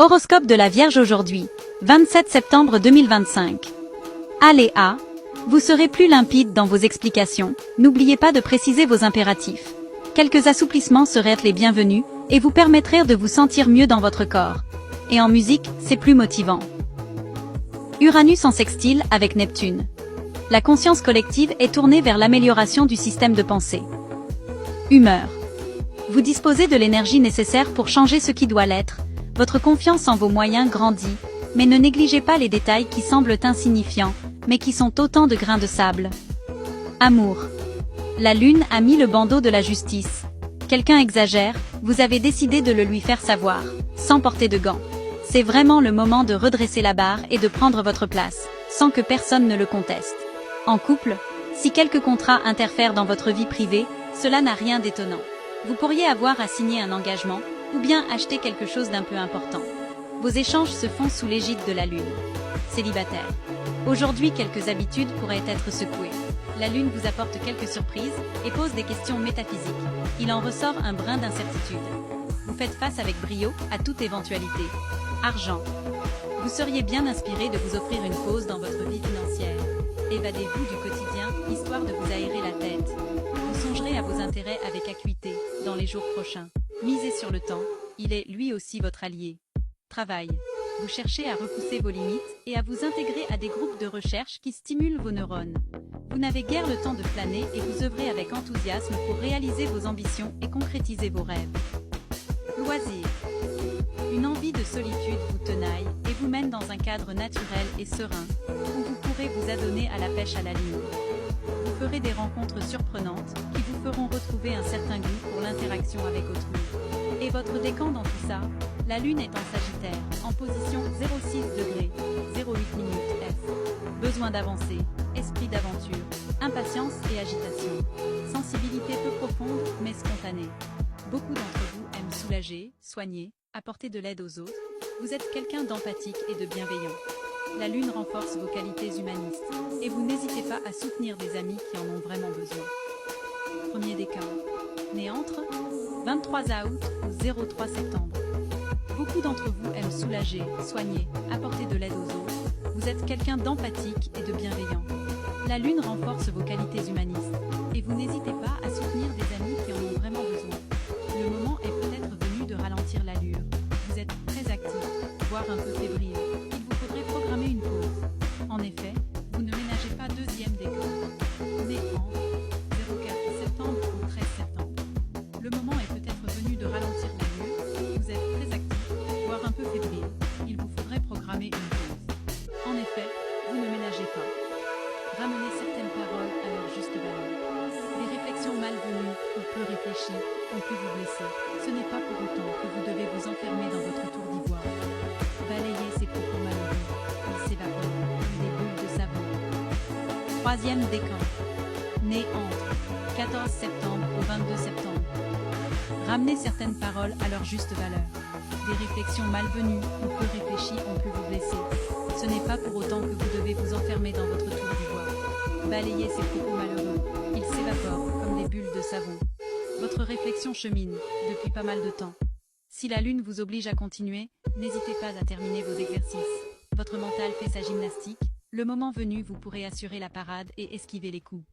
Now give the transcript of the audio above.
Horoscope de la Vierge aujourd'hui, 27 septembre 2025. Aléa, vous serez plus limpide dans vos explications, n'oubliez pas de préciser vos impératifs. Quelques assouplissements seraient les bienvenus et vous permettraient de vous sentir mieux dans votre corps. Et en musique, c'est plus motivant. Uranus en sextile avec Neptune. La conscience collective est tournée vers l'amélioration du système de pensée. Humeur. Vous disposez de l'énergie nécessaire pour changer ce qui doit l'être. Votre confiance en vos moyens grandit, mais ne négligez pas les détails qui semblent insignifiants, mais qui sont autant de grains de sable. Amour. La lune a mis le bandeau de la justice. Quelqu'un exagère, vous avez décidé de le lui faire savoir, sans porter de gants. C'est vraiment le moment de redresser la barre et de prendre votre place, sans que personne ne le conteste. En couple, si quelques contrats interfèrent dans votre vie privée, cela n'a rien d'étonnant. Vous pourriez avoir à signer un engagement, ou bien acheter quelque chose d'un peu important. Vos échanges se font sous l'égide de la lune. Célibataire. Aujourd'hui, quelques habitudes pourraient être secouées. La lune vous apporte quelques surprises et pose des questions métaphysiques. Il en ressort un brin d'incertitude. Vous faites face avec brio à toute éventualité. Argent. Vous seriez bien inspiré de vous offrir une pause dans votre vie financière. Évadez-vous du quotidien, histoire de vous aérer la tête. Vous songerez à vos intérêts avec acuité dans les jours prochains. Misez sur le temps, il est lui aussi votre allié. Travail. Vous cherchez à repousser vos limites et à vous intégrer à des groupes de recherche qui stimulent vos neurones. Vous n'avez guère le temps de flâner et vous œuvrez avec enthousiasme pour réaliser vos ambitions et concrétiser vos rêves. Loisirs. Une envie de solitude vous tenaille et vous mène dans un cadre naturel et serein, où vous pourrez vous adonner à la pêche à la ligne. Vous ferez des rencontres surprenantes qui vous feront retrouver un certain goût pour l'interaction avec autrui. Et votre décan dans tout ça, la lune est en Sagittaire, en position 0,6 degrés, 0,8 minutes F. Besoin d'avancer, esprit d'aventure, impatience et agitation. Sensibilité peu profonde mais spontanée. Beaucoup d'entre vous aiment soulager, soigner, apporter de l'aide aux autres. Vous êtes quelqu'un d'empathique et de bienveillant. La lune renforce vos qualités humanistes, et vous n'hésitez pas à soutenir des amis qui en ont vraiment besoin. Premier décan. Né entre 23 août ou 03 septembre. Beaucoup d'entre vous aiment soulager, soigner, apporter de l'aide aux autres. Vous êtes quelqu'un d'empathique et de bienveillant. La lune renforce vos qualités humanistes, et vous n'hésitez pas à soutenir des amis qui en ont vraiment besoin. Le moment est peut-être venu de ralentir l'allure. Vous êtes très actif, voire un peu fébrile. Programmer une pause. En effet, vous ne ménagez pas deuxième décan. Né en 04 septembre ou 13 septembre. Le moment est peut-être venu de ralentir l'allure. Vous êtes très actif, voire un peu fébrile. Il vous faudrait programmer une pause. En effet, vous ne ménagez pas. Ramenez certaines paroles à leur juste valeur. Des réflexions malvenues ou peu réfléchies ont pu vous blesser. Ce n'est pas pour autant que vous devez vous enfermer dans votre tour d'ivoire. Balayez ces propos malheureux. Des bulles de savon. Troisième décan. Né entre 14 septembre au 22 septembre. Ramenez certaines paroles à leur juste valeur. Des réflexions malvenues ou peu réfléchies ont pu vous blesser. Ce n'est pas pour autant que vous devez vous enfermer dans votre tour d'ivoire. Balayez ces propos malheureux. Ils s'évaporent comme des bulles de savon. Votre réflexion chemine depuis pas mal de temps. Si la lune vous oblige à continuer, n'hésitez pas à terminer vos exercices. Votre mental fait sa gymnastique, le moment venu vous pourrez assurer la parade et esquiver les coups.